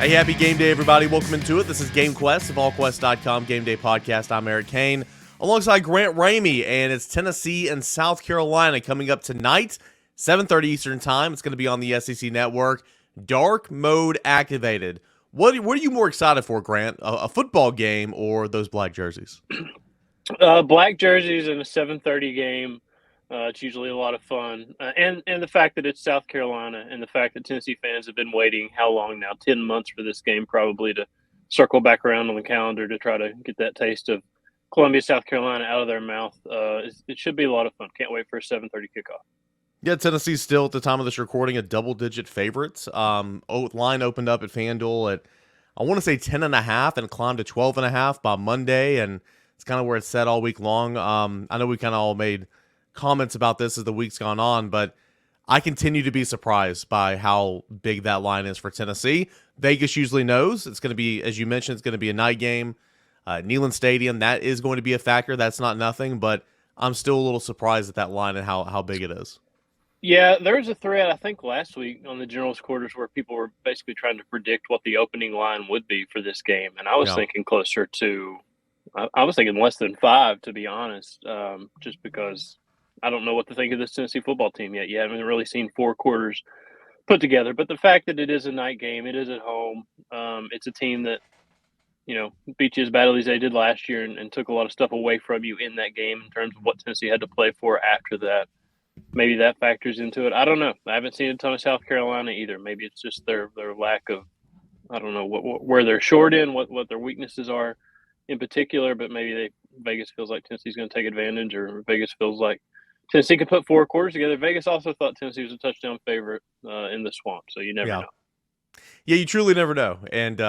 Hey, happy game day, everybody. Welcome into it. This is GameQuest, the Volquest.com game day podcast. I'm Eric Cain, alongside Grant Ramey, and it's Tennessee and South Carolina coming up tonight, 7:30 Eastern Time. It's going to be on the SEC Network. Dark mode activated. What are you more excited for, Grant? A football game or those black jerseys? Black jerseys in a 7:30 game. It's usually a lot of fun, and the fact that it's South Carolina, and the fact that Tennessee fans have been waiting how long now? 10 months for this game, probably, to circle back around on the calendar to try to get that taste of Columbia, South Carolina out of their mouth. It should be a lot of fun. Can't wait for a 7:30 kickoff. Yeah, Tennessee's still, at the time of this recording, a double-digit favorite. Line opened up at FanDuel at, I want to say 10.5 and climbed to 12.5 by Monday, and it's kind of where it's set all week long. I know we kind of all made comments about this as the week's gone on, but I continue to be surprised by how big that line is for Tennessee. Vegas usually knows it's going to be, as you mentioned, it's going to be a night game. Neyland Stadium, that is going to be a factor. That's not nothing, but I'm still a little surprised at that line and how big it is. Yeah, there was a thread, I think, last week on the General's Quarters where people were basically trying to predict what the opening line would be for this game, and I was thinking closer to – I was thinking less than 5, to be honest, just because – I don't know what to think of this Tennessee football team yet. You haven't really seen 4 quarters put together. But the fact that it is a night game, it is at home. It's a team that, beat you as badly as they did last year and took a lot of stuff away from you in that game in terms of what Tennessee had to play for after that. Maybe that factors into it. I don't know. I haven't seen a ton of South Carolina either. Maybe it's just their lack of, I don't know, where they're short in, what their weaknesses are in particular. But maybe Vegas feels like Tennessee's going to take advantage, or Vegas feels like Tennessee could put 4 quarters together. Vegas also thought Tennessee was a touchdown favorite in the Swamp, so you never know. Yeah, you truly never know. And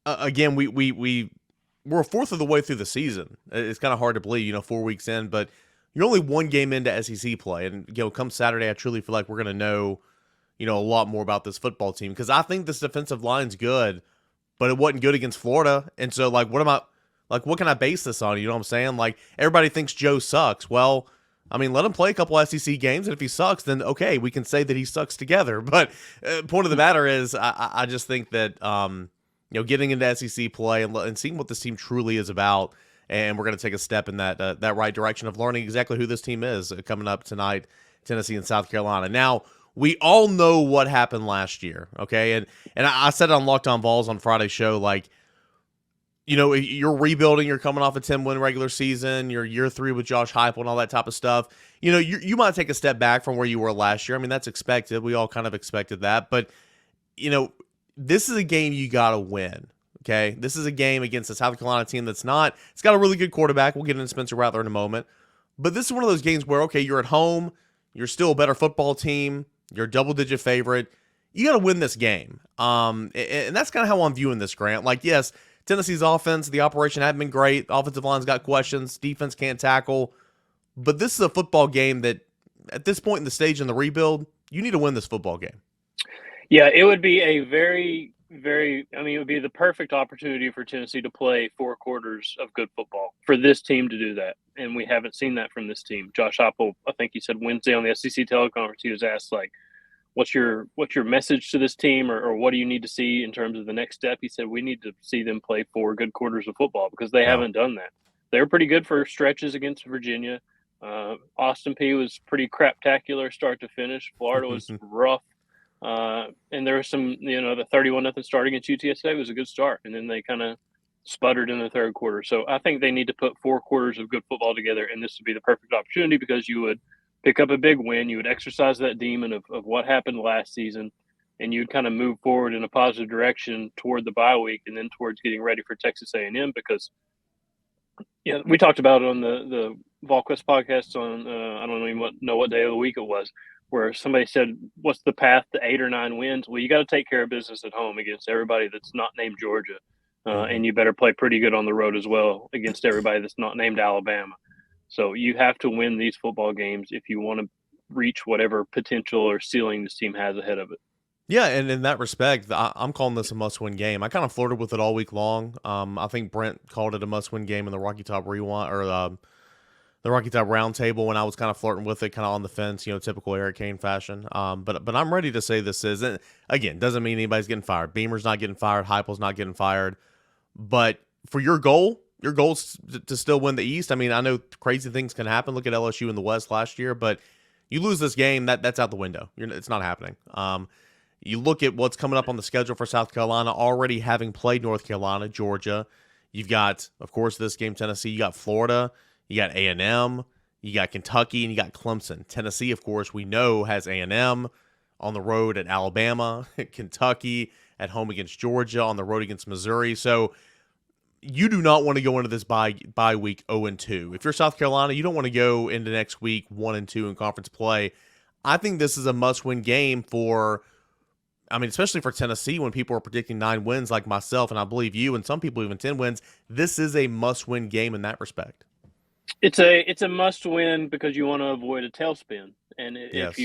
again, we're a fourth of the way through the season. It's kind of hard to believe, 4 weeks in, but you're only one game into SEC play. And come Saturday, I truly feel like we're going to know, a lot more about this football team, because I think this defensive line's good, but it wasn't good against Florida. And so, what can I base this on? You know what I'm saying? Like, everybody thinks Joe sucks. Well, I mean, let him play a couple SEC games, and if he sucks, then okay, we can say that he sucks together. But point of the matter is, I just think that getting into SEC play and seeing what this team truly is about, and we're going to take a step in that right direction of learning exactly who this team is coming up tonight, Tennessee and South Carolina. Now, we all know what happened last year, okay? And I said it on Locked On Vols on Friday's show, like, you're rebuilding. You're coming off a 10-win regular season. You're year 3 with Josh Heupel and all that type of stuff. You might take a step back from where you were last year. I mean, that's expected. We all kind of expected that. But, this is a game you got to win, okay? This is a game against a South Carolina team it's got a really good quarterback. We'll get into Spencer Rattler in a moment. But this is one of those games where, okay, you're at home. You're still a better football team. You're a double-digit favorite. You got to win this game. And that's kind of how I'm viewing this, Grant. Like, yes, Tennessee's offense, the operation hadn't been great. Offensive line's got questions. Defense can't tackle. But this is a football game that, at this point in the stage in the rebuild, you need to win this football game. Yeah, it would be a very, very – it would be the perfect opportunity for Tennessee to play 4 quarters of good football, for this team to do that. And we haven't seen that from this team. Josh Heupel, I think he said Wednesday on the SEC teleconference, he was asked, like, what's your message to this team, or what do you need to see in terms of the next step? He said, we need to see them play 4 good quarters of football, because they haven't done that. They were pretty good for stretches against Virginia. Austin Peay was pretty craptacular start to finish. Florida was rough. And there was some, the 31-0 start against UTSA was a good start. And then they kind of sputtered in the third quarter. So I think they need to put 4 quarters of good football together, and this would be the perfect opportunity, because you would pick up a big win. You would exercise that demon of what happened last season, and you'd kind of move forward in a positive direction toward the bye week, and then towards getting ready for Texas A&M, because we talked about it on the Volquest podcast on I don't even know what day of the week it was, where somebody said, what's the path to 8 or 9 wins? Well, you got to take care of business at home against everybody that's not named Georgia, and you better play pretty good on the road as well against everybody that's not named Alabama. So you have to win these football games if you want to reach whatever potential or ceiling this team has ahead of it. Yeah, and in that respect, I'm calling this a must-win game. I kind of flirted with it all week long. I think Brent called it a must-win game in the Rocky Top Rewind, or the Rocky Top Roundtable when I was kind of flirting with it, kind of on the fence, typical Eric Kane fashion. But I'm ready to say this is, and again, doesn't mean anybody's getting fired. Beamer's not getting fired. Heupel's not getting fired. But for your goal's to still win the East. I mean, I know crazy things can happen. Look at LSU in the West last year, but you lose this game, that's out the window. It's not happening. You look at what's coming up on the schedule for South Carolina, already having played North Carolina, Georgia. You've got, of course, this game, Tennessee. You got Florida. You got A&M. You got Kentucky, and you got Clemson. Tennessee, of course, we know has A&M on the road at Alabama, Kentucky at home against Georgia, on the road against Missouri. So you do not want to go into this bye week 0-2. If you're South Carolina, you don't want to go into next week 1-2 in conference play. I think this is a must-win game especially for Tennessee when people are predicting 9 wins like myself, and I believe you, and some people even 10 wins. This is a must-win game in that respect. It's a must-win because you want to avoid a tailspin, and Yes.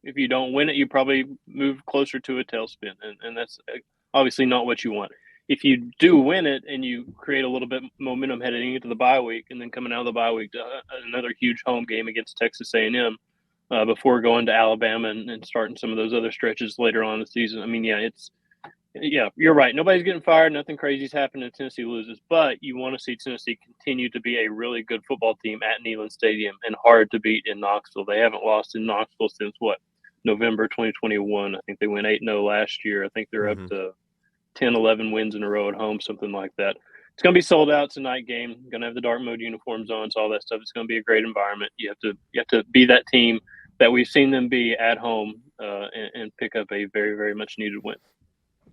if you don't win it, you probably move closer to a tailspin, and that's obviously not what you want. If you do win it and you create a little bit momentum heading into the bye week, and then coming out of the bye week to another huge home game against Texas A&M before going to Alabama and starting some of those other stretches later on in the season. I mean, you're right. Nobody's getting fired. Nothing crazy's happening if Tennessee loses, but you want to see Tennessee continue to be a really good football team at Neyland Stadium and hard to beat in Knoxville. They haven't lost in Knoxville since November 2021. I think they went 8-0 last year. I think they're up to 10, 11 wins in a row at home, something like that. It's going to be sold out. It's a night game. Going to have the dark mode uniforms on, so all that stuff. It's going to be a great environment. You have to be that team that we've seen them be at home and pick up a very, very much needed win.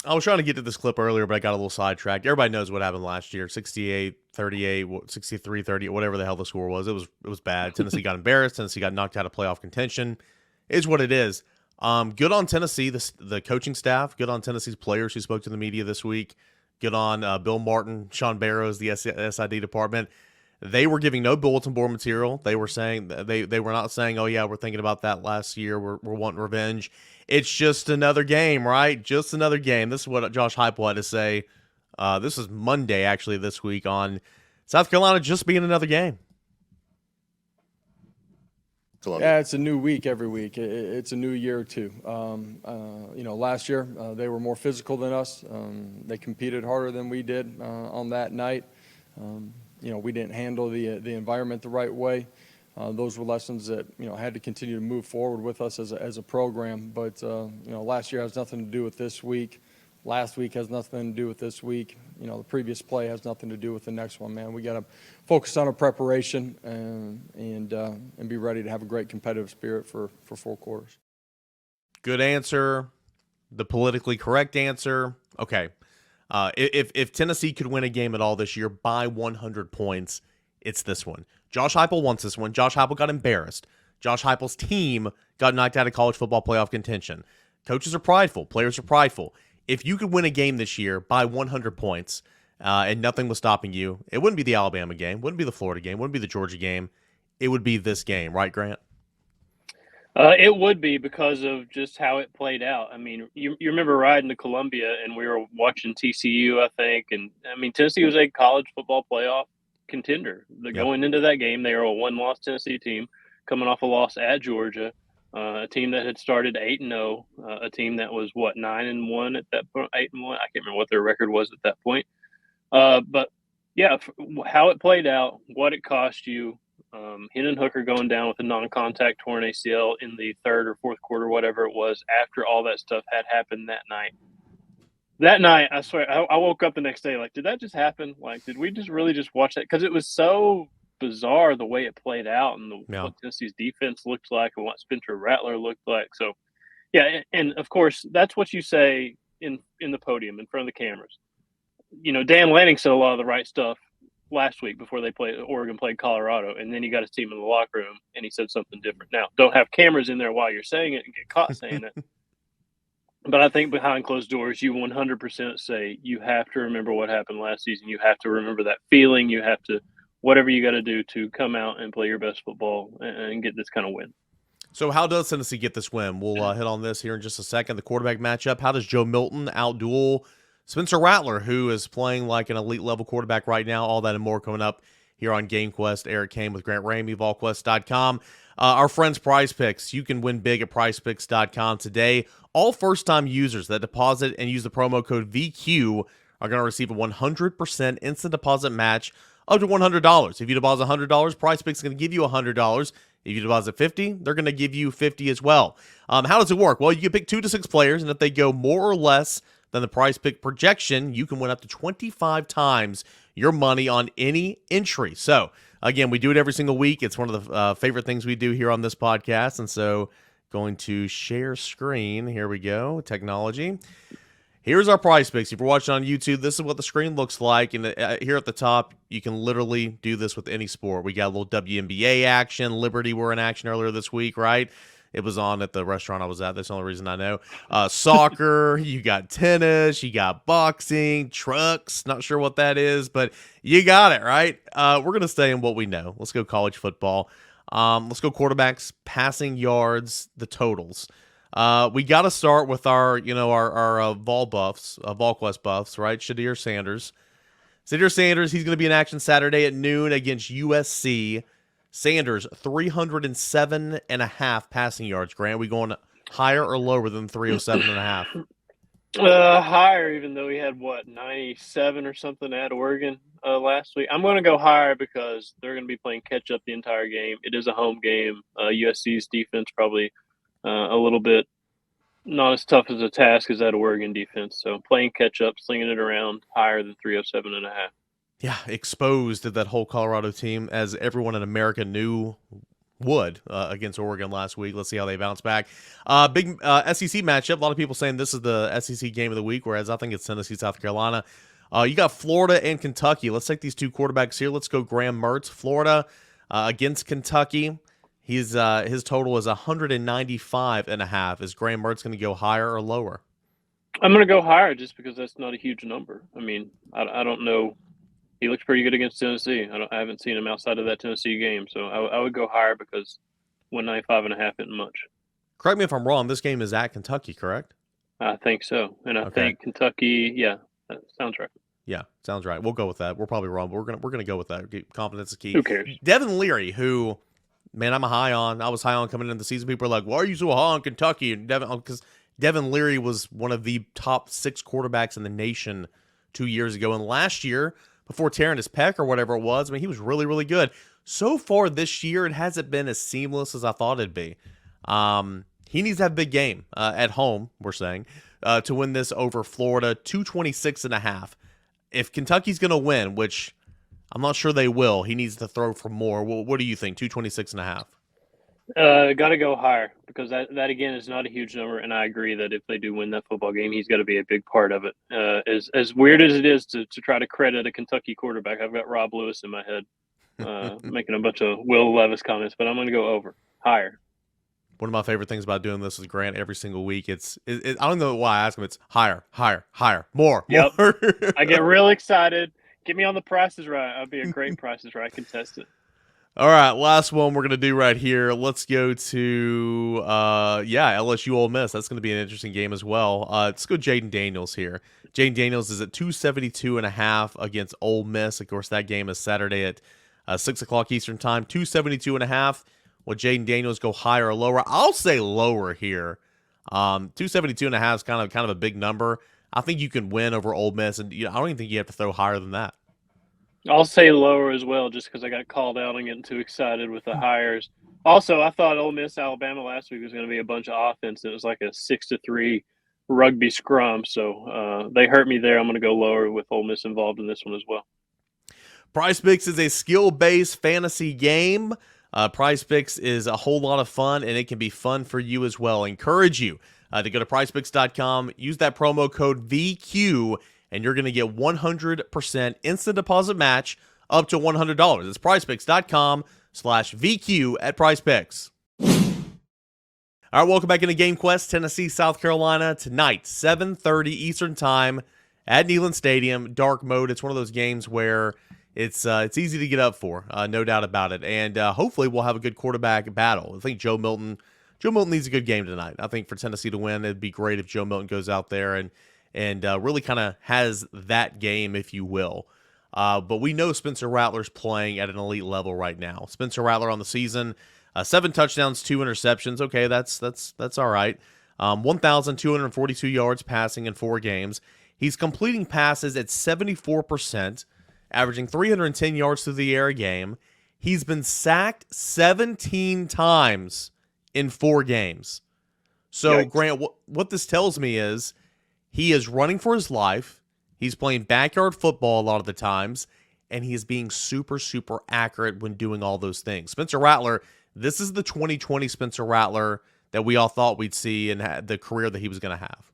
I was trying to get to this clip earlier, but I got a little sidetracked. Everybody knows what happened last year. 68-38, 63-30, whatever the hell the score was. It was bad. Tennessee got embarrassed. Tennessee got knocked out of playoff contention. It's what it is. Good on Tennessee, the coaching staff. Good on Tennessee's players who spoke to the media this week. Good on Bill Martin, Sean Barrows, the SID department. They were giving no bulletin board material. They were saying they were not saying, "Oh yeah, we're thinking about that last year. We're wanting revenge." It's just another game, right? Just another game. This is what Josh Heupel had to say. This is Monday, actually, this week on South Carolina just being another game. Yeah, it's a new week every week. It's a new year too. Last year they were more physical than us. They competed harder than we did on that night. We didn't handle the environment the right way. Those were lessons that had to continue to move forward with us as a program. But last year has nothing to do with this week. Last week has nothing to do with this week. The previous play has nothing to do with the next one, man. We got to focus on our preparation and be ready to have a great competitive spirit for 4 quarters. Good answer. The politically correct answer. Okay. If Tennessee could win a game at all this year by 100 points, it's this one. Josh Heupel wants this one. Josh Heupel got embarrassed. Josh Heupel's team got knocked out of college football playoff contention. Coaches are prideful. Players are prideful. If you could win a game this year by 100 points and nothing was stopping you, it wouldn't be the Alabama game, wouldn't be the Florida game, wouldn't be the Georgia game. It would be this game, right, Grant? It would be because of just how it played out. I mean, you remember riding to Columbia and we were watching TCU, I think. And, I mean, Tennessee was a college football playoff contender. Going into that game, they were a one-loss Tennessee team coming off a loss at Georgia. A team that had started 8-0, a team that was 9-1 at that point, 8-1. I can't remember what their record was at that point. But yeah, how it played out, what it cost you. Hendon Hooker going down with a non-contact torn ACL in the third or fourth quarter, whatever it was, after all that stuff had happened that night. That night, I swear, I woke up the next day like, did that just happen? Like, did we just really just watch that? Because it was so bizarre the way it played out and what Tennessee's defense looked like and what Spencer Rattler looked like. So, yeah, and of course, that's what you say in the podium in front of the cameras. Dan Lanning said a lot of the right stuff last week before Oregon played Colorado, and then he got his team in the locker room and he said something different. Now, don't have cameras in there while you're saying it and get caught saying it. But I think behind closed doors, you 100% say you have to remember what happened last season. You have to remember that feeling. You have to whatever you got to do to come out and play your best football and get this kind of win. So how does Tennessee get this win? We'll hit on this here in just a second. The quarterback matchup. How does Joe Milton outduel Spencer Rattler, who is playing like an elite level quarterback right now? All that and more coming up here on GameQuest. Eric Cain with Grant Ramey, Volquest.com. Our friends PrizePicks. You can win big at PrizePicks.com today. All first-time users that deposit and use the promo code VQ are going to receive a 100% instant deposit match up to $100. If you deposit $100, PrizePicks is going to give you $100. If you deposit $50, they're going to give you $50 as well. How does it work? Well, you can pick 2 to 6 players, and if they go more or less than the PrizePick projection, you can win up to 25 times your money on any entry. So, again, we do it every single week. It's one of the favorite things we do here on this podcast, and so going to share screen. Here we go, technology. Here's our PrizePicks. If you're watching on YouTube, this is what the screen looks like. And here at the top, you can literally do this with any sport. We got a little WNBA action. Liberty were in action earlier this week, right? It was on at the restaurant I was at. That's the only reason I know. Soccer, you got tennis, you got boxing, trucks. Not sure what that is, but you got it, right? We're going to stay in what we know. Let's go college football. Let's go quarterbacks, passing yards, the totals. We got to start with our Vol buffs, Volquest buffs, right? Shadir Sanders. Shadir Sanders, he's going to be in action Saturday at noon against USC. Sanders, 307.5 passing yards. Grant, we going higher or lower than 307.5? Higher, even though he had, 97 or something at Oregon last week. I'm going to go higher because they're going to be playing catch-up the entire game. It is a home game. USC's defense probably a little bit not as tough as a task as that Oregon defense. So playing catch-up, slinging it around, higher than 307.5. Yeah, exposed to that whole Colorado team, as everyone in America knew would against Oregon last week. Let's see how they bounce back. Big SEC matchup. A lot of people saying this is the SEC game of the week, whereas I think it's Tennessee, South Carolina. You got Florida and Kentucky. Let's take these 2 quarterbacks here. Let's go Graham Mertz, Florida against Kentucky. His total is 195.5. Is Graham Mertz going to go higher or lower? I'm going to go higher just because that's not a huge number. I mean, I don't know. He looks pretty good against Tennessee. I haven't seen him outside of that Tennessee game, so I would go higher because 195.5 isn't much. Correct me if I'm wrong. This game is at Kentucky, correct? I think so, and I think Kentucky. Yeah, that sounds right. Yeah, sounds right. We'll go with that. We're probably wrong, but we're gonna go with that. Confidence is key. Who cares? Devin Leary, who, man, I was high on coming into the season. People are like, "Why are you so high on Kentucky?" And because Devin Leary was one of the top 6 quarterbacks in the nation 2 years ago, and last year, before tearing his pec or whatever it was, I mean, he was really, really good. So far this year, it hasn't been as seamless as I thought it'd be. He needs to have a big game at home, we're saying, to win this over Florida, 226.5. If Kentucky's going to win, which I'm not sure they will, he needs to throw for more. What do you think, 226.5? Got to go higher because that again is not a huge number, and I agree that if they do win that football game, he's got to be a big part of it. As weird as it is to try to credit a Kentucky quarterback, I've got Rob Lewis in my head making a bunch of Will Levis comments, but I'm going to go over higher. One of my favorite things about doing this is Grant every single week. I don't know why I ask him. It's higher, more. Yep. I get real excited. Get me on the Price is Right. I'll be a great Price is Right contestant. All right, last one we're going to do right here. Let's go to, LSU Ole Miss. That's going to be an interesting game as well. Let's go Jaden Daniels here. Jaden Daniels is at 272.5 against Ole Miss. Of course, that game is Saturday at 6 o'clock Eastern time. 272.5. Will Jaden Daniels go higher or lower? I'll say lower here. 272.5 is kind of a big number. I think you can win over Ole Miss, and I don't even think you have to throw higher than that. I'll say lower as well, just because I got called out and getting too excited with the hires. Also, I thought Ole Miss Alabama last week was going to be a bunch of offense. And it was like a 6-3 rugby scrum, so they hurt me there. I'm going to go lower with Ole Miss involved in this one as well. PrizePicks is a skill-based fantasy game. PrizePicks is a whole lot of fun, and it can be fun for you as well. I encourage you to go to PrizePicks.com, use that promo code VQ, and you're going to get 100% instant deposit match up to $100. It's PrizePicks.com/VQ at PrizePicks. All right, welcome back into GameQuest, Tennessee, South Carolina. Tonight, 7:30 Eastern Time at Neyland Stadium, dark mode. It's one of those games where it's easy to get up for, no doubt about it. And hopefully we'll have a good quarterback battle. I think Joe Milton needs a good game tonight. I think for Tennessee to win, it'd be great if Joe Milton goes out there and really kind of has that game, if you will. But we know Spencer Rattler's playing at an elite level right now. Spencer Rattler on the season, 7 touchdowns, 2 interceptions. Okay, that's all right. 1,242 yards passing in 4 games. He's completing passes at 74%, averaging 310 yards through the air a game. He's been sacked 17 times in 4 games. So, Yikes. Grant, what this tells me is he is running for his life. He's playing backyard football a lot of the times, and he is being super, super accurate when doing all those things. Spencer Rattler, this is the 2020 Spencer Rattler that we all thought we'd see and the career that he was going to have.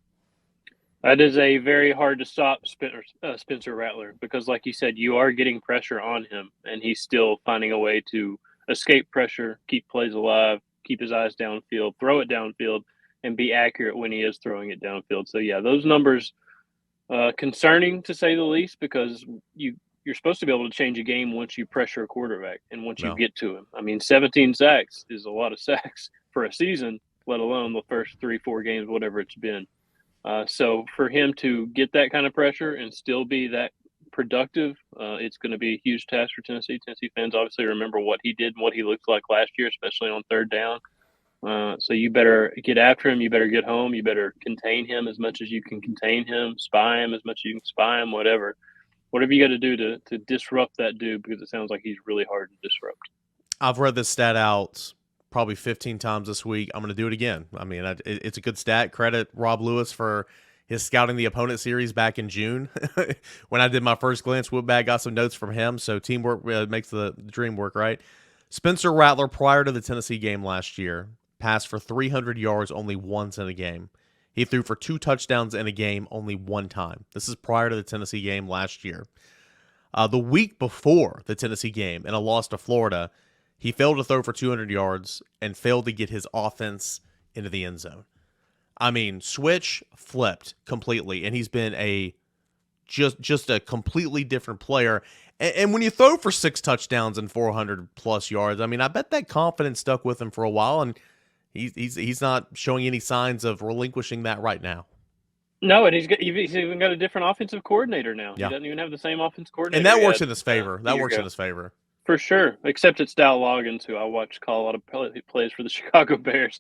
That is a very hard to stop Spencer Rattler because, like you said, you are getting pressure on him, and he's still finding a way to escape pressure, keep plays alive, keep his eyes downfield, throw it downfield, and be accurate when he is throwing it downfield. So, yeah, those numbers concerning to say the least because you're supposed to be able to change a game once you pressure a quarterback and once you get to him. I mean, 17 sacks is a lot of sacks for a season, let alone the first 3-4 games, whatever it's been. So for him to get that kind of pressure and still be that productive, it's going to be a huge task for Tennessee. Tennessee fans obviously remember what he did and what he looked like last year, especially on third down. So you better get after him. You better get home. You better contain him as much as you can contain him, spy him as much as you can spy him, whatever you got to do to disrupt that dude because it sounds like he's really hard to disrupt. I've read this stat out probably 15 times this week. I'm going to do it again. I mean, it's a good stat. Credit Rob Lewis for his scouting the opponent series back in June. When I did my first glance whoop bag, got some notes from him. So teamwork makes the dream work, right? Spencer Rattler, prior to the Tennessee game last year, passed for 300 yards only once in a game. He threw for 2 touchdowns in a game only 1 time. This is prior to the Tennessee game last year. The week before the Tennessee game, in a loss to Florida, he failed to throw for 200 yards and failed to get his offense into the end zone. I mean, switch flipped completely, and he's been just a completely different player. And when you throw for 6 touchdowns and 400-plus yards, I mean, I bet that confidence stuck with him for a while, and he's not showing any signs of relinquishing that right now. No, and he's even got a different offensive coordinator now. Yeah. He doesn't even have the same offensive coordinator. And that works in his favor. That works in his favor. For sure, except it's Dow Loggins, who I watched call a lot of plays for the Chicago Bears,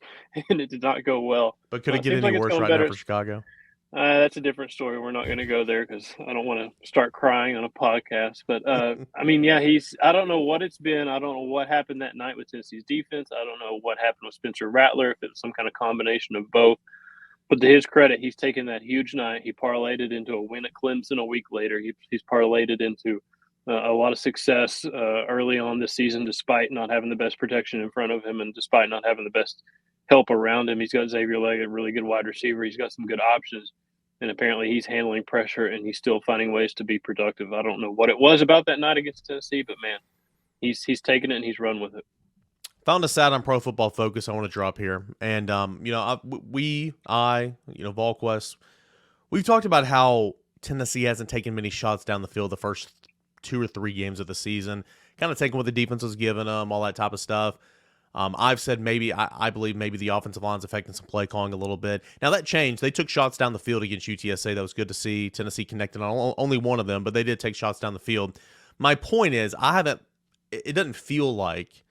and it did not go well. But could it get any worse right now for Chicago? That's a different story. We're not going to go there because I don't want to start crying on a podcast. But, I mean, yeah, I don't know what it's been. I don't know what happened that night with Tennessee's defense. I don't know what happened with Spencer Rattler, if it was some kind of combination of both. But to his credit, he's taken that huge night. He parlayed it into a win at Clemson a week later. He's parlayed it into a lot of success early on this season, despite not having the best protection in front of him and despite not having the best help around him. He's got Xavier Leggett, a really good wide receiver. He's got some good options, and apparently he's handling pressure, and he's still finding ways to be productive. I don't know what it was about that night against Tennessee, but, man, he's taken it and he's run with it. Found a stat on Pro Football Focus I want to drop here. And, Volquest, we've talked about how Tennessee hasn't taken many shots down the field the first 2 or 3 games of the season, kind of taking what the defense was giving them, all that type of stuff. I've said I believe maybe the offensive line's affecting some play calling a little bit. Now, that changed. They took shots down the field against UTSA. That was good to see. Tennessee connected on only one of them, but they did take shots down the field. My point is, it doesn't feel like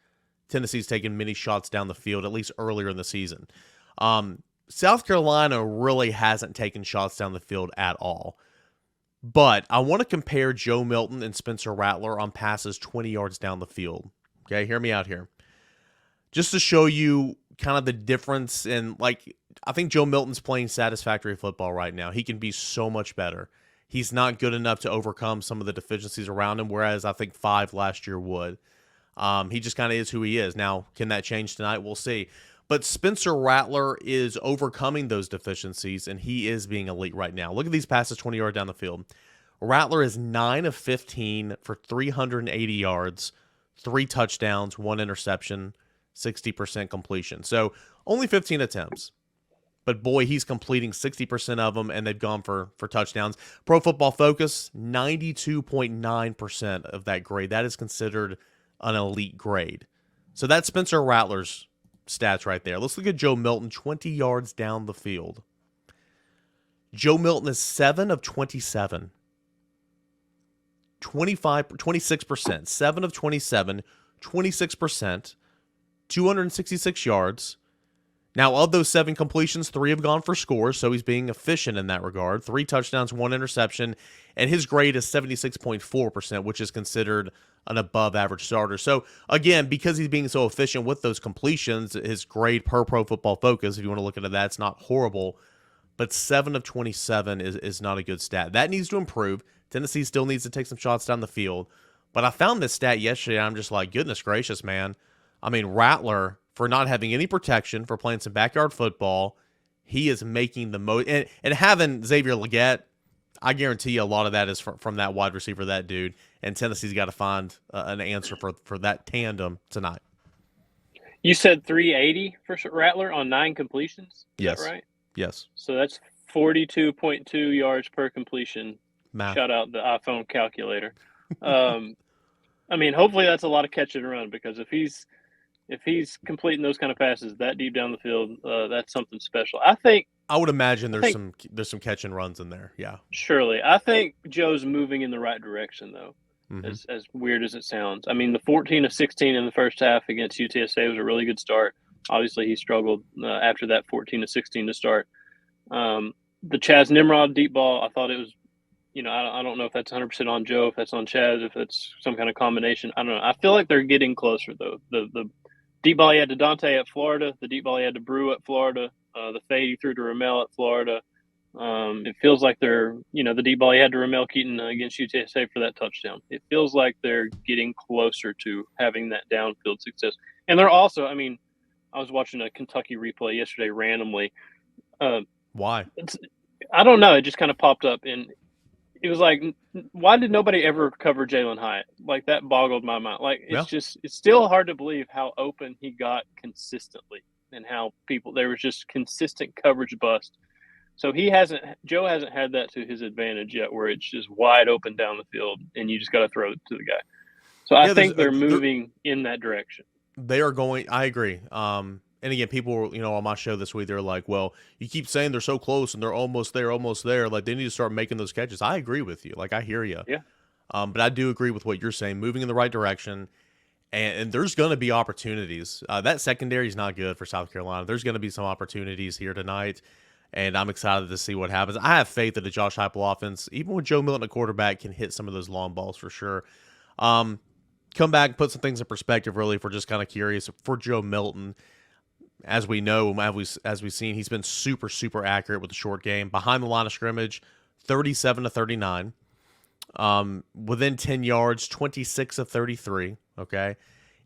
Tennessee's taken many shots down the field, at least earlier in the season. South Carolina really hasn't taken shots down the field at all. But I want to compare Joe Milton and Spencer Rattler on passes 20 yards down the field. Okay, hear me out here. Just to show you kind of the difference in, I think Joe Milton's playing satisfactory football right now. He can be so much better. He's not good enough to overcome some of the deficiencies around him, whereas I think 5 last year would. He just kind of is who he is. Now, can that change tonight? We'll see. But Spencer Rattler is overcoming those deficiencies, and he is being elite right now. Look at these passes 20 yards down the field. Rattler is 9 of 15 for 380 yards, 3 touchdowns, 1 interception, 60% completion. So only 15 attempts. But, boy, he's completing 60% of them, and they've gone for touchdowns. Pro Football Focus, 92.9% of that grade. That is considered an elite grade. So that's Spencer Rattler's stats right there. Let's look at Joe Milton, 20 yards down the field. Joe Milton is 7 of 27. 26%, 7 of 27, 26%, 266 yards. Now, of those 7 completions, 3 have gone for scores, so he's being efficient in that regard. 3 touchdowns, 1 interception, and his grade is 76.4%, which is considered an above-average starter. So, again, because he's being so efficient with those completions, his grade per Pro Football Focus, if you want to look into that, it's not horrible, but 7 of 27 is not a good stat. That needs to improve. Tennessee still needs to take some shots down the field, but I found this stat yesterday, and I'm just like, goodness gracious, man. I mean, Rattler, for not having any protection, for playing some backyard football, he is making the most. And having Xavier Legette, I guarantee you a lot of that is from that wide receiver, that dude. And Tennessee's got to find an answer for that tandem tonight. You said 380 for Rattler on 9 completions? Is Yes. that right? Yes. So that's 42.2 yards per completion. Math. Shout out the iPhone calculator. I mean, hopefully that's a lot of catch and run, because if he's completing those kind of passes that deep down the field, that's something special. I would imagine there's some catch and runs in there. Yeah. Surely. I think Joe's moving in the right direction, though. Mm-hmm. As weird as it sounds. I mean, the 14 of 16 in the first half against UTSA was a really good start. Obviously, he struggled after that 14 of 16 to start. The Chaz Nimrod deep ball, I thought it was, I don't know if that's 100% on Joe, if that's on Chaz, if it's some kind of combination. I don't know. I feel like they're getting closer, though. The deep ball he had to Dante at Florida, the deep ball he had to Brew at Florida, the fade he threw to Ramel at Florida. It feels like they're, the deep ball he had to Ramel Keaton against UTSA for that touchdown. It feels like they're getting closer to having that downfield success. And they're also, I mean, I was watching a Kentucky replay yesterday randomly. Why? I don't know. It just kind of popped up, and it was like, why did nobody ever cover Jalen Hyatt? Like, that boggled my mind. Like, it's still hard to believe how open he got consistently, and how there was just consistent coverage bust. So Joe hasn't had that to his advantage yet, where it's just wide open down the field and you just got to throw it to the guy. So I think they're moving in that direction. They are going. I agree. And again, people, on my show this week, they're like, well, you keep saying they're so close and they're almost there. Like, they need to start making those catches. I agree with you. Like, I hear you. Yeah. But I do agree with what you're saying, moving in the right direction. And there's going to be opportunities. That secondary is not good for South Carolina. There's going to be some opportunities here tonight. And I'm excited to see what happens. I have faith that the Josh Heupel offense, even with Joe Milton, a quarterback, can hit some of those long balls for sure. Come back and put some things in perspective, really, if we're just kind of curious. For Joe Milton, as we know, as we've seen, he's been super, super accurate with the short game. Behind the line of scrimmage, 37 of 39. Within 10 yards, 26 of 33. Okay.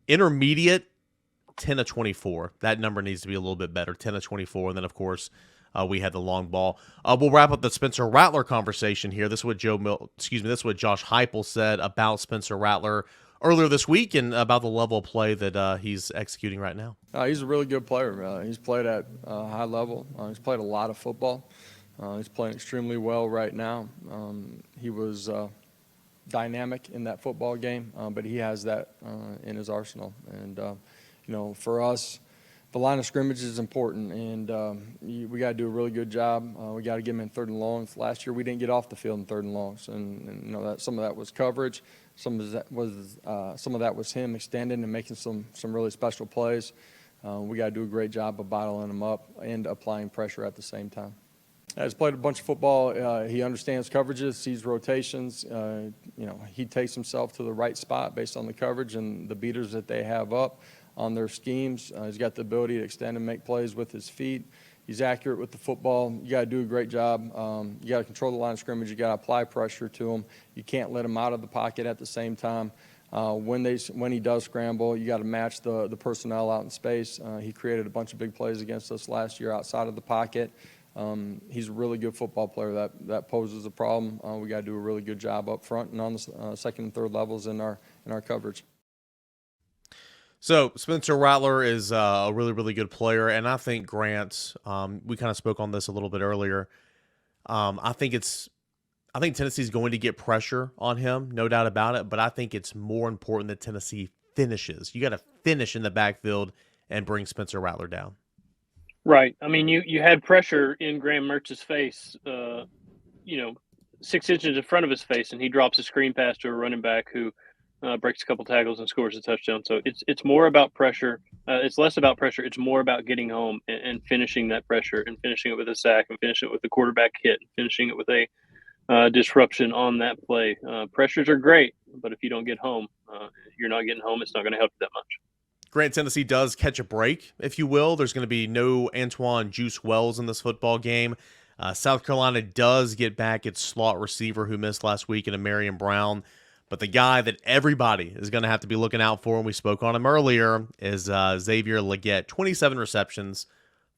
Intermediate, 10 of 24. That number needs to be a little bit better, 10 of 24. And then, of course, we had the long ball. We'll wrap up the Spencer Rattler conversation here. This is what this is what Josh Heupel said about Spencer Rattler earlier this week, and about the level of play that he's executing right now. He's a really good player. He's played at a high level. He's played a lot of football. He's playing extremely well right now. He was dynamic in that football game, but he has that in his arsenal. And, for us, the line of scrimmage is important, and we got to do a really good job. We got to get him in 3rd and longs. Last year, we didn't get off the field in 3rd and longs, and that some of that was coverage, some of that was him extending and making some really special plays. We got to do a great job of bottling him up and applying pressure at the same time. He's played a bunch of football. He understands coverages, sees rotations. He takes himself to the right spot based on the coverage and the beaters that they have up on their schemes. He's got the ability to extend and make plays with his feet. He's accurate with the football. You got to do a great job. You got to control the line of scrimmage. You got to apply pressure to him. You can't let him out of the pocket at the same time. When he does scramble, you got to match the personnel out in space. He created a bunch of big plays against us last year outside of the pocket. He's a really good football player. That poses a problem. We got to do a really good job up front and on the 2nd and 3rd levels in our coverage. So Spencer Rattler is a really, really good player, and I think Grant. We kind of spoke on this a little bit earlier. I think Tennessee's going to get pressure on him, no doubt about it. But I think it's more important that Tennessee finishes. You got to finish in the backfield and bring Spencer Rattler down. Right. I mean, you had pressure in Graham Mertz's face, 6 inches in front of his face, and he drops a screen pass to a running back who breaks a couple tackles and scores a touchdown. So it's more about pressure. It's less about pressure. It's more about getting home and finishing that pressure and finishing it with a sack and finishing it with a quarterback hit and finishing it with a disruption on that play. Pressures are great, but if you don't get home, you're not getting home. It's not going to help you that much. Grant, Tennessee does catch a break, if you will. There's going to be no Antoine Juice Wells in this football game. South Carolina does get back its slot receiver who missed last week in Marion Brown. But the guy that everybody is going to have to be looking out for, and we spoke on him earlier, is Xavier Legette. 27 receptions,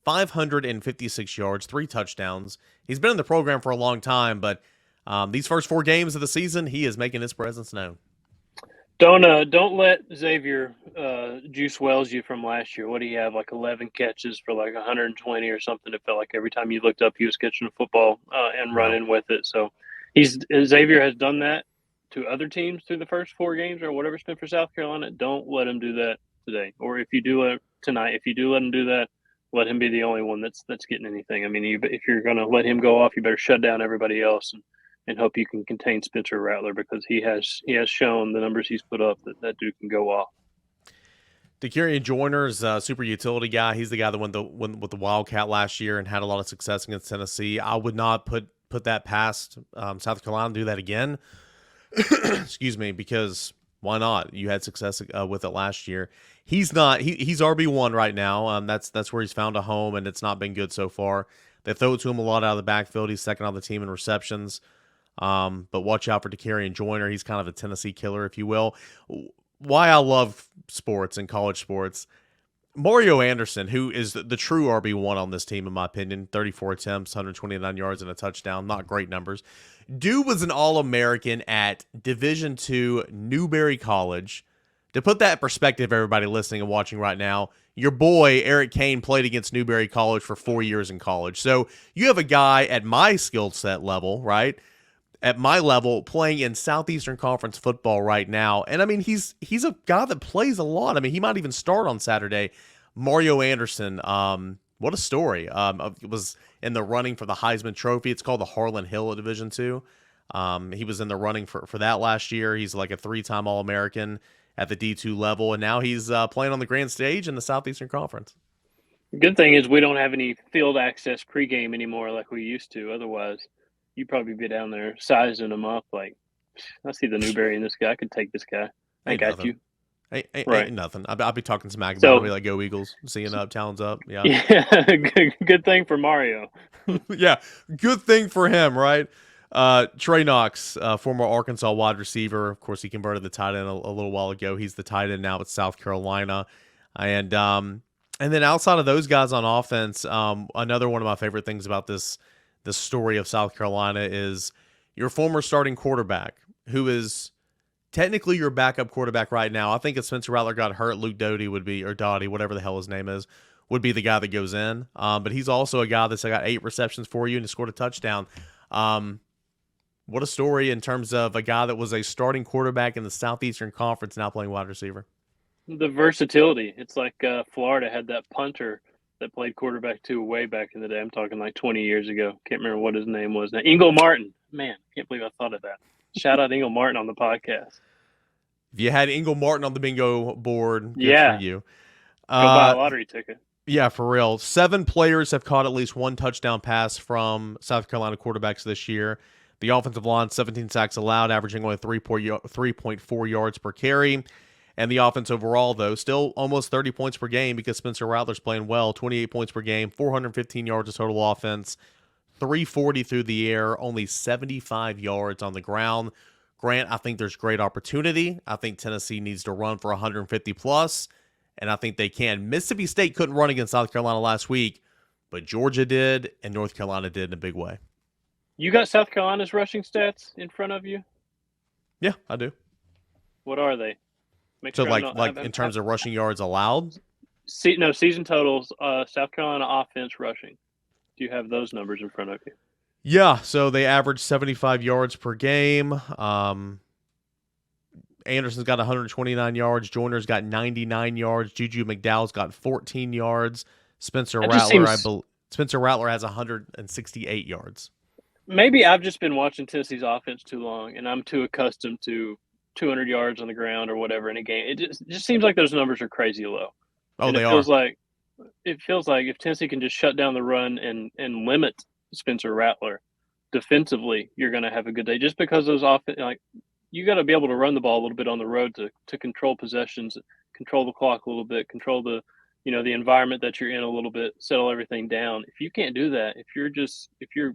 556 yards, 3 touchdowns. He's been in the program for a long time, but these first 4 games of the season, he is making his presence known. Don't let Xavier Juice Wells you from last year. What do you have, like 11 catches for like 120 or something? It felt like every time you looked up, he was catching a football and running with it. So Xavier has done that to other teams through the first 4 games or whatever it's been for South Carolina. Don't let him do that today. Or if you do it tonight, if you do let him do that, let him be the only one that's getting anything. I mean, if you're going to let him go off, you better shut down everybody else and hope you can contain Spencer Rattler, because he has shown the numbers he's put up that dude can go off. Dakarian Joyner's a super utility guy. He's the guy that went with the Wildcat last year and had a lot of success against Tennessee. I would not put that past South Carolina to do that again. Excuse me, because why not? You had success with it last year. He's RB1 right now. That's where he's found a home, and it's not been good so far. They throw it to him a lot out of the backfield. He's second on the team in receptions. But watch out for Dakarian Joyner. He's kind of a Tennessee killer, if you will. Why I love sports and college sports. Mario Anderson, who is the true RB1 on this team, in my opinion, 34 attempts, 129 yards, and a touchdown. Not great numbers. Dude was an All-American at Division II Newberry College. To put that in perspective, everybody listening and watching right now, your boy, Eric Cain, played against Newberry College for 4 years in college. So you have a guy at my skill set level, right? At my level, playing in Southeastern Conference football right now. And I mean, he's a guy that plays a lot. I mean, he might even start on Saturday. Mario Anderson, what a story. Was in the running for the Heisman Trophy. It's called the Harlan Hill at Division II. He was in the running for that last year. He's like a 3-time All-American at the D2 level, and now he's playing on the grand stage in the Southeastern Conference. Good thing is we don't have any field access pregame anymore like we used to. Otherwise, you'd probably be down there sizing them up like, I see the Newberry in this guy. I could take this guy. I got you. Ain't nothing. I'll be talking smack about it. I'll be like, go Eagles. Seeing up, talons up. Yeah. Good thing for Mario. Yeah, good thing for him, right? Trey Knox, former Arkansas wide receiver. Of course, he converted the tight end a little while ago. He's the tight end now at South Carolina. And then outside of those guys on offense, another one of my favorite things about this story of South Carolina is your former starting quarterback, who is technically your backup quarterback right now. I think if Spencer Rattler got hurt, Luke Doty would be, or Dottie, whatever the hell his name is, would be the guy that goes in. But he's also a guy that's got 8 receptions for you and scored a touchdown. What a story in terms of a guy that was a starting quarterback in the Southeastern Conference now playing wide receiver. The versatility. It's like Florida had that punter that played quarterback too way back in the day. I'm talking like 20 years ago. Can't remember what his name was now. Ingle Martin. Man, can't believe I thought of that. Shout out Ingle Martin on the podcast. If you had Ingle Martin on the bingo board, good for you. Go buy a lottery ticket. Yeah, for real. 7 players have caught at least 1 touchdown pass from South Carolina quarterbacks this year. The offensive line, 17 sacks allowed, averaging only 3.4 yards per carry. And the offense overall, though, still almost 30 points per game because Spencer Rattler's playing well, 28 points per game, 415 yards of total offense, 340 through the air, only 75 yards on the ground. Grant, I think there's great opportunity. I think Tennessee needs to run for 150 plus, and I think they can. Mississippi State couldn't run against South Carolina last week, but Georgia did, and North Carolina did in a big way. You got South Carolina's rushing stats in front of you? Yeah, I do. What are they? So, like in terms of rushing yards allowed? Season totals, South Carolina offense rushing. Do you have those numbers in front of you? Yeah, so they average 75 yards per game. Anderson's got 129 yards. Joyner's got 99 yards. Juju McDowell's got 14 yards. Spencer Rattler has 168 yards. maybe I've just been watching Tennessee's offense too long, and I'm too accustomed to 200 yards on the ground or whatever in a game. It just seems like those numbers are crazy low, Oh, and they are. it feels like if Tennessee can just shut down the run and limit Spencer Rattler defensively, you're going to have a good day. Just because those you got to be able to run the ball a little bit on the road to control possessions, control the clock a little bit, control the the environment that you're in a little bit, settle everything down. If you can't do that, if you're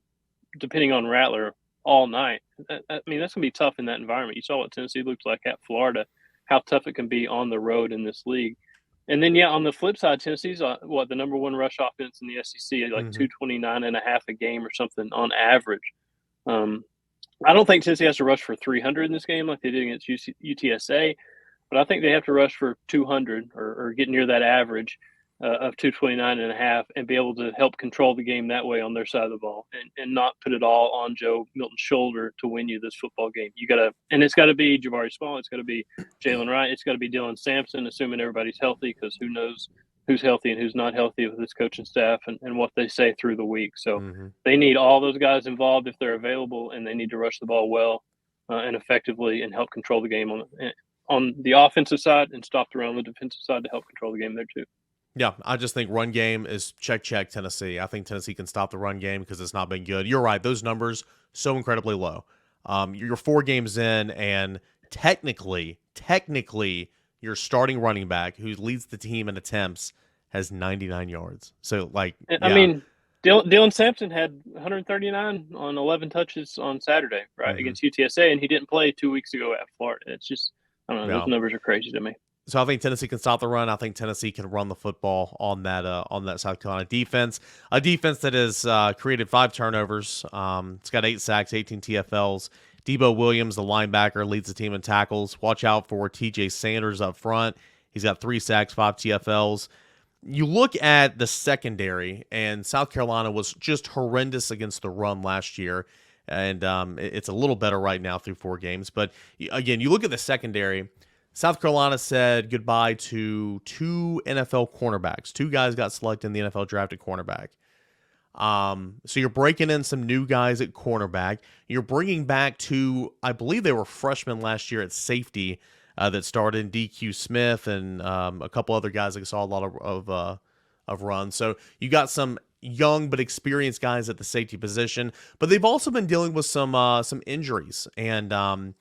depending on Rattler all night, I mean that's going to be tough in that environment. You saw what Tennessee looked like at Florida, how tough it can be on the road in this league. And then, on the flip side, Tennessee's the number one rush offense in the SEC, like 229 and a half a game or something on average. I don't think Tennessee has to rush for 300 in this game like they did against UTSA, but I think they have to rush for 200 or get near that average of 229 and a half and be able to help control the game that way on their side of the ball and not put it all on Joe Milton's shoulder to win you this football game. It's got to be Jabari Small. It's got to be Jalen Wright. It's got to be Dylan Sampson, assuming everybody's healthy, because who knows who's healthy and who's not healthy with this coaching staff and what they say through the week. So they need all those guys involved if they're available, and they need to rush the ball well and effectively and help control the game on the offensive side and stop the run on the defensive side to help control the game there too. Yeah, I just think run game is check Tennessee. I think Tennessee can stop the run game because it's not been good. You're right; those numbers so incredibly low. You're 4 games in, and technically, your starting running back who leads the team in attempts has 99 yards. So, I mean, Dylan Sampson had 139 on 11 touches on Saturday, right, against UTSA, and he didn't play 2 weeks ago at Florida. It's just, I don't know, those numbers are crazy to me. So I think Tennessee can stop the run. I think Tennessee can run the football on that South Carolina defense. A defense that has created 5 turnovers. It's got 8 sacks, 18 TFLs. Debo Williams, the linebacker, leads the team in tackles. Watch out for TJ Sanders up front. He's got 3 sacks, 5 TFLs. You look at the secondary, and South Carolina was just horrendous against the run last year. And it's a little better right now through 4 games. But again, you look at the secondary. South Carolina said goodbye to 2 NFL cornerbacks. 2 guys got selected in the NFL draft at cornerback. So you're breaking in some new guys at cornerback. You're bringing back 2, I believe they were freshmen last year at safety that started in DQ Smith and a couple other guys that saw a lot of runs. So you got some young but experienced guys at the safety position, but they've also been dealing with some injuries. And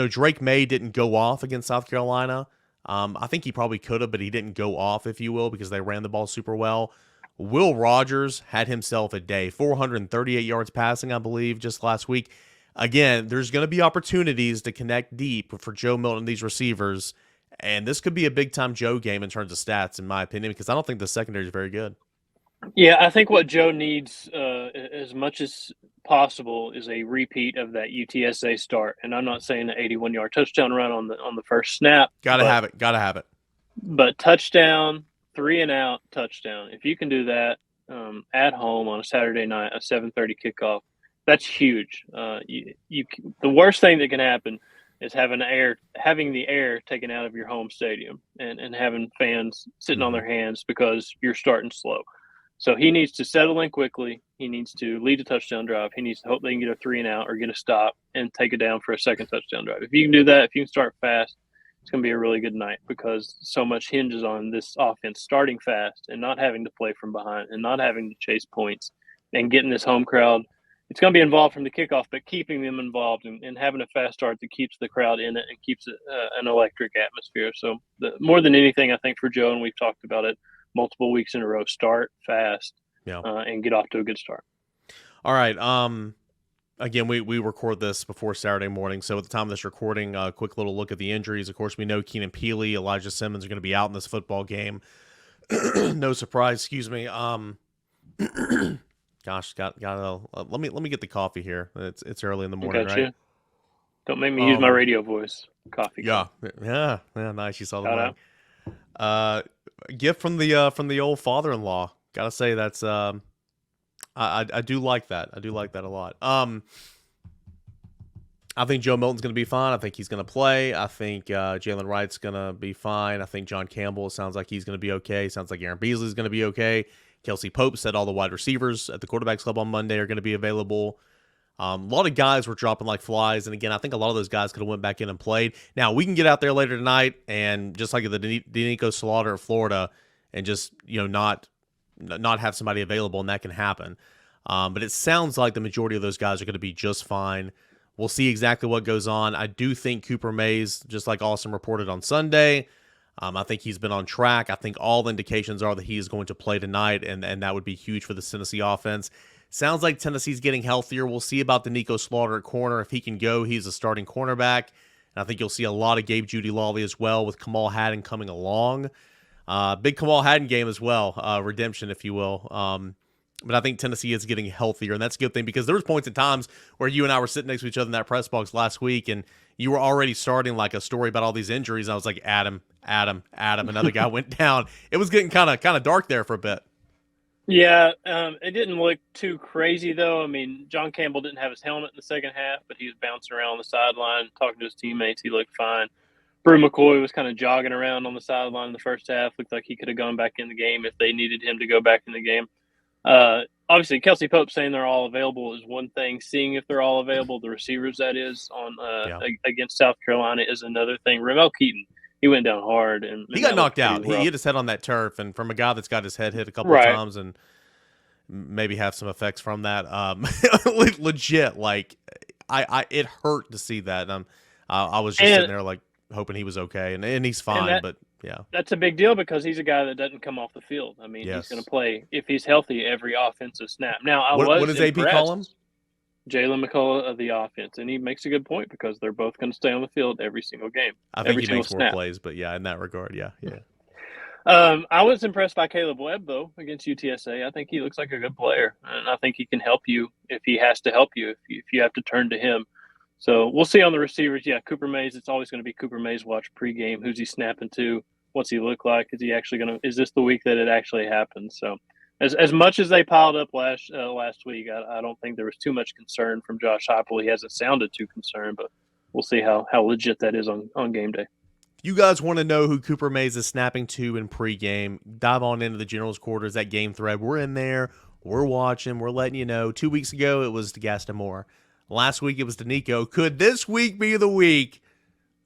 Drake May didn't go off against South Carolina. I think he probably could have, but he didn't go off, if you will, because they ran the ball super well. Will Rogers had himself a day, 438 yards passing, I believe, just last week. Again, there's going to be opportunities to connect deep for Joe Milton and these receivers, and this could be a big-time Joe game in terms of stats, in my opinion, because I don't think the secondary is very good. Yeah, I think what Joe needs as much as possible is a repeat of that UTSA start. And I'm not saying an 81-yard touchdown run on the first snap. Gotta have it. But touchdown, 3 and out, touchdown. If you can do that at home on a Saturday night, a 7:30 kickoff, that's huge. The worst thing that can happen is having the air taken out of your home stadium and having fans sitting on their hands because you're starting slow. So he needs to settle in quickly. He needs to lead a touchdown drive. He needs to hope they can get a 3 and out or get a stop and take it down for a second touchdown drive. If you can do that, if you can start fast, it's going to be a really good night because so much hinges on this offense starting fast and not having to play from behind and not having to chase points and getting this home crowd. It's going to be involved from the kickoff, but keeping them involved and having a fast start that keeps the crowd in it and keeps it an electric atmosphere. So more than anything, I think for Joe, and we've talked about it multiple weeks in a row, start fast and get off to a good start. All right. Again, we record this before Saturday morning, so at the time of this recording, a quick little look at the injuries. Of course, we know Keenan Peely, Elijah Simmons are going to be out in this football game. No surprise, excuse me. Gosh, gotta let me get the coffee here. It's early in the morning, right? You. Don't make me use my radio voice. Coffee. Yeah, nice. You saw the mic. Gift from the old father-in-law. Gotta say that's I do like that. I do like that a lot. I think Joe Milton's going to be fine. I think he's going to play. I think Jalen Wright's going to be fine. I think John Campbell sounds like he's going to be okay. Sounds like Aaron Beasley's going to be okay. Kelsey Pope said all the wide receivers at the quarterback's club on Monday are going to be available. A lot of guys were dropping like flies, and again, I think a lot of those guys could have went back in and played. Now, we can get out there later tonight and just like the Denico Slaughter of Florida and just, not have somebody available, and that can happen. But it sounds like the majority of those guys are going to be just fine. We'll see exactly what goes on. I do think Cooper Mays, just like Austin reported on Sunday, I think he's been on track. I think all the indications are that he is going to play tonight, and that would be huge for the Tennessee offense. Sounds like Tennessee's getting healthier. We'll see about the Nico Slaughter at corner. If he can go, he's a starting cornerback. And I think you'll see a lot of Gabe Judy-Lawley as well with Kamal Hadden coming along. Big Kamal Hadden game as well, redemption, if you will. But I think Tennessee is getting healthier, and that's a good thing because there was points in times where you and I were sitting next to each other in that press box last week, and you were already starting like a story about all these injuries. And I was like, Adam, another guy went down. It was getting kind of dark there for a bit. Yeah, it didn't look too crazy, though. I mean, John Campbell didn't have his helmet in the second half, but he was bouncing around on the sideline, talking to his teammates. He looked fine. Brew McCoy was kind of jogging around on the sideline in the first half. Looked like he could have gone back in the game if they needed him to go back in the game. Obviously, Kelsey Pope saying they're all available is one thing. Seeing if they're all available, the receivers, that is, on against South Carolina is another thing. Ramel Keaton, he went down hard. And he got knocked out. He hit his head on that turf, and from a guy that's got his head hit a couple of times and maybe have some effects from that, legit, like, it hurt to see that. I was just sitting there, like, hoping he was okay, and he's fine, but yeah. That's a big deal because he's a guy that doesn't come off the field. I mean, he's going to play, if he's healthy, every offensive snap. Now, what does AP call him? Jalen McCullough of the offense, and he makes a good point because they're both going to stay on the field every single game. I think he makes more plays, but yeah, in that regard, yeah. I was impressed by Caleb Webb, though, against UTSA. I think he looks like a good player, and I think he can help you if he has to help you, if you have to turn to him. So we'll see on the receivers. Yeah, Cooper Mays, it's always going to be Cooper Mays watch pregame. Who's he snapping to? What's he look like? Is this the week that it actually happens? So as much as they piled up last week, I don't think there was too much concern from Josh Heupel. He hasn't sounded too concerned, but we'll see how legit that is on game day. If you guys want to know who Cooper Mays is snapping to in pregame, dive on into the General's Quarters, that game thread. We're in there. We're watching. We're letting you know. 2 weeks ago, it was DeGaston Moore. Last week, it was Denico. Could this week be the week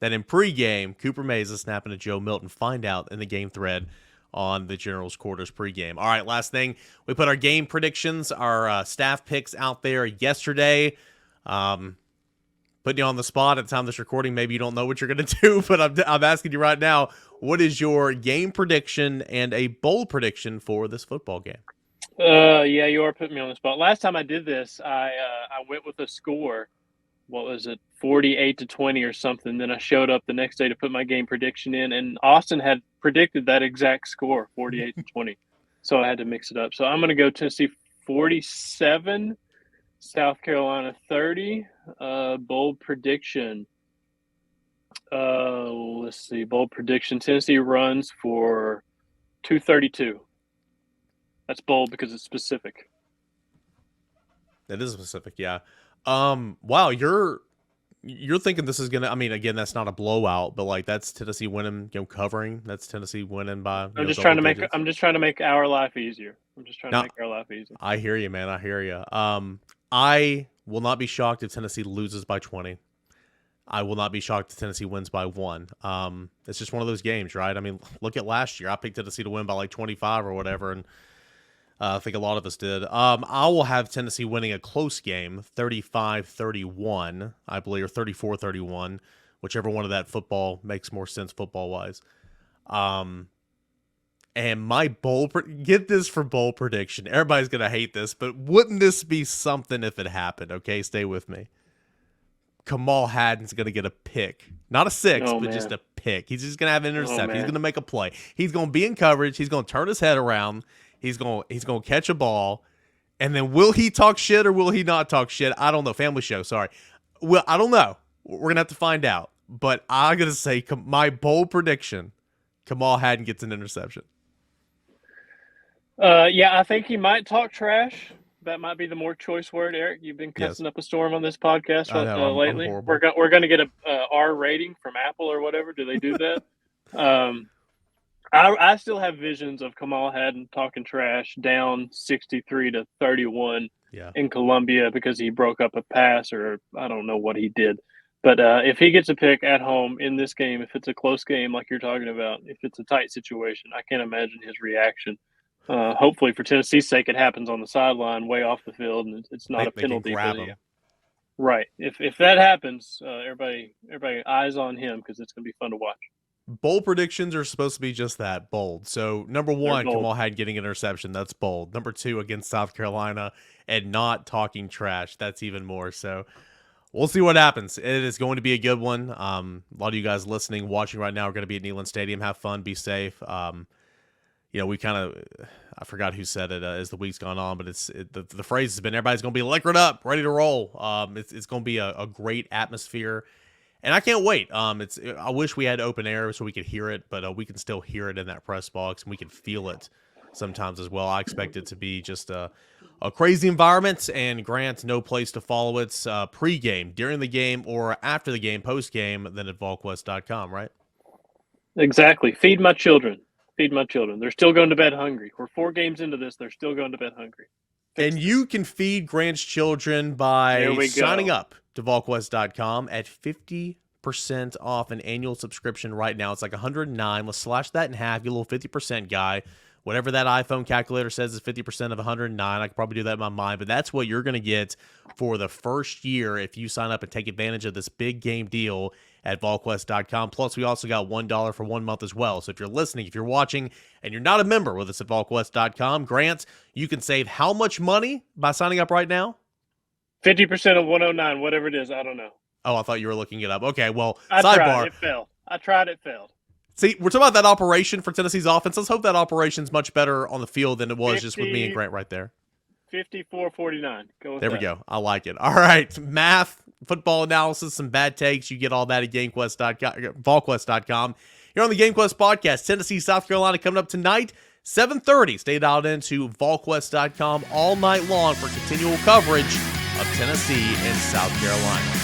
that in pregame, Cooper Mays is snapping to Joe Milton? Find out in the game thread on the General's Quarters pregame. All right, last thing. We put our game predictions, our staff picks out there yesterday. Putting you on the spot at the time of this recording. Maybe you don't know what you're going to do, but I'm asking you right now, what is your game prediction and a bowl prediction for this football game? Yeah, you are putting me on the spot. Last time I did this, I went with a score. What was it, 48-20 or something? Then I showed up the next day to put my game prediction in, and Austin had predicted that exact score, 48-20. So I had to mix it up. So I'm going to go Tennessee 47, South Carolina 30. Bold prediction. Let's see. Bold prediction. Tennessee runs for 232. That's bold because it's specific. That is specific, yeah. Wow, you're thinking this is gonna. I mean, again, that's not a blowout, but like that's Tennessee winning, covering. That's Tennessee winning by. I'm just trying to make our life easier. I hear you, man. I hear you. I will not be shocked if Tennessee loses by 20. I will not be shocked if Tennessee wins by 1. It's just one of those games, right? I mean, look at last year. I picked Tennessee to win by like 25 or whatever, and I think a lot of us did. I will have Tennessee winning a close game, 35-31, I believe, or 34-31, whichever one of that football makes more sense football-wise. And my get this for bold prediction. Everybody's going to hate this, but wouldn't this be something if it happened? Okay, stay with me. Kamal Hadden's going to get a pick. Not a 6, but just a pick. He's just going to have an interception. He's going to make a play. He's going to be in coverage. He's going to turn his head around. He's going to catch a ball. And then will he talk shit or will he not talk shit? I don't know. Family show, sorry. Well, I don't know. We're going to have to find out. But I'm going to say my bold prediction, Kamal Hadden gets an interception. Yeah, I think he might talk trash. That might be the more choice word, Eric. You've been cussing up a storm on this podcast lately. We're going to get a R rating from Apple or whatever. Do they do that? I still have visions of Kamal Hadden talking trash, down 63-31 in Columbia because he broke up a pass, or I don't know what he did. But if he gets a pick at home in this game, if it's a close game like you're talking about, if it's a tight situation, I can't imagine his reaction. Hopefully for Tennessee's sake, it happens on the sideline, way off the field, and it's not a penalty. They can grab him. Right. If that happens, everybody eyes on him because it's going to be fun to watch. Bold predictions are supposed to be just that, bold. So, number one, Kamal Hyde getting an interception. That's bold. Number two, against South Carolina and not talking trash. That's even more. So, we'll see what happens. It is going to be a good one. A lot of you guys listening, watching right now are going to be at Neyland Stadium. Have fun. Be safe. We kind of, I forgot who said it as the week's gone on, but the phrase has been everybody's going to be liquored up, ready to roll. It's going to be a great atmosphere. And I can't wait. I wish we had open air so we could hear it, but we can still hear it in that press box, and we can feel it sometimes as well. I expect it to be just a crazy environment, and Grant, no place to follow it pregame, during the game, or after the game, post-game, than at Volquest.com, right? Exactly. Feed my children. Feed my children. They're still going to bed hungry. We're 4 games into this. They're still going to bed hungry. And you can feed Grant's children by signing up to Volquest.com at 50% off an annual subscription right now. It's like $109. Let's slash that in half. Get a little 50% guy. Whatever that iPhone calculator says is 50% of 109. I could probably do that in my mind, but that's what you're going to get for the first year if you sign up and take advantage of this big game deal at Volquest.com. Plus, we also got $1 for 1 month as well. So if you're listening, if you're watching, and you're not a member with us at Volquest.com, Grant, you can save how much money by signing up right now? 50% of 109, whatever it is. I don't know. Oh, I thought you were looking it up. Okay, well, I sidebar. Tried. It failed. I tried. It failed. See, we're talking about that operation for Tennessee's offense. Let's hope that operation's much better on the field than it was just with me and Grant right there. 54-49. Go with there that. we go. I like it. All right, math, football analysis, some bad takes. You get all that at Volquest.com. Here on the GameQuest podcast, Tennessee, South Carolina coming up tonight, 7:30. Stay dialed into Volquest.com all night long for continual coverage of Tennessee and South Carolina.